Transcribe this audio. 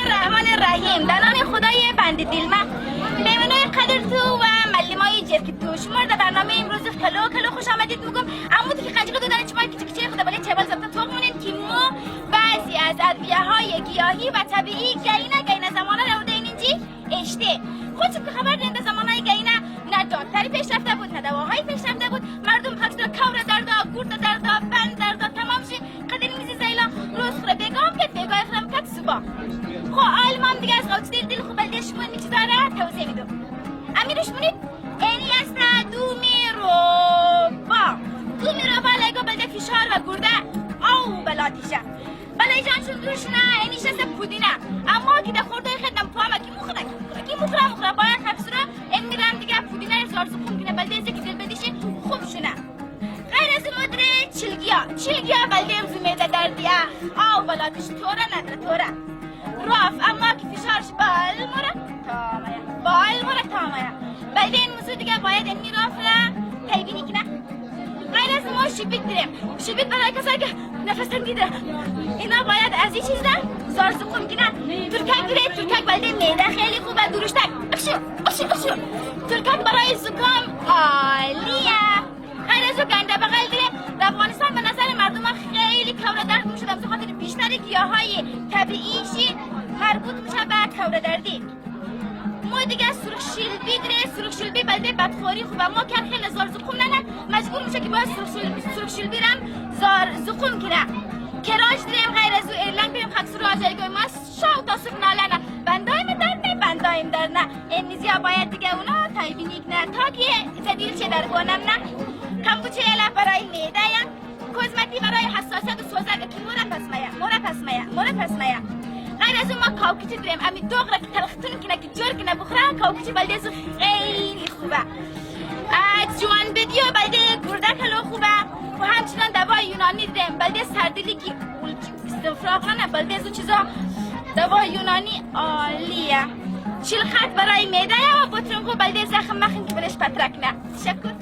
الرحمن الرحیم. دنان خدای بند دل من به منوی قدر تو و ملیمای جرک تو شما در برنامه امروز کلو خوش آمدید میگم. عمودی که خنجر دادن شما کچکچه خدا بالا چبل زبط تو مونین که ما بعضی از ادویه‌های گیاهی و طبیعی گینه زمانه رو دین اینجی اشته. خودت که خبر دین زمانه گینه نه دکتری پیشرفته بود نه دواهایی پیشرفته بود. مردم خاطر کور دردا، گورد دردا، بند دردا تمام شد. قدر میز زیلا روز خره بگام که بگای خرم کت صبح. خو آلمان دیگه از قوت دل خوب بلدش من میچ داره توضیح میدم. امیرش منید اینی است دومیروبا لگو بلده فشار و گرده او بلاتیشه. بلای جانشون دوش نه اینیش است پودینه. اما که در خورده خدم پاما کی مخره باید خبس رو این میرم دیگه پودینه زارزو خون کنه بلده ازه که دل بدیشه خوب شونه. غیر از مدره چلگیا بلده امزو میده دردیه او بلاتیش توره نداره توره راف اما که فشارش بال مره تامایا بلده این موضوع دیگه باید این راف را تایبینی کنه. غیر از ما شبیت برای کسایی که نفس تنگیده اینا باید از این چیز نه زارزو خون کنه. ترکک بلده میده خیلی خوبه درشتک اشو ترکک برای زکام عالیه. غیر از گنده بغل داره در افغانستان به نظر مردم خیلی کوره درد میشه به خاطر بیشتر گیاهای طبیعیشی مربوط میشه به کوره دردی. ما دیگه سرخ شلبی بلده بدخوری خوبه ما کن خیلی زار زخم نه مجبور میشه که باید سرخ شلبی رم زار زخم کنه. کراج دریم غیر از ایرلنگ بریم خاکسر رو آجایگوی ما شاو تا صبح نالنه بندایم در نه این نیزیا باید دیگه اونا تایبینی کنه تا که زدیل چه در گونم نه کمبوچه ایلا برای میده یا کوزمتی برای حساسیت و سوزک که مورا پسمایا. غیر از اون ما کاوکچی دریم امی دوغره که تلختون کنه که جور کنه بخوره کاوکچی بلده زو خیلی خوبه. جوان بدیو بلده گرده کلو خوبه و همچنان دوای یونانی دریم بلده سردلی که استفراغ نه بلده زو چیزا دوای یونانی عالیه. چیل خط برای میده و بطرون کو بلده زخم مخیم که بلش پترک نه. تشکر.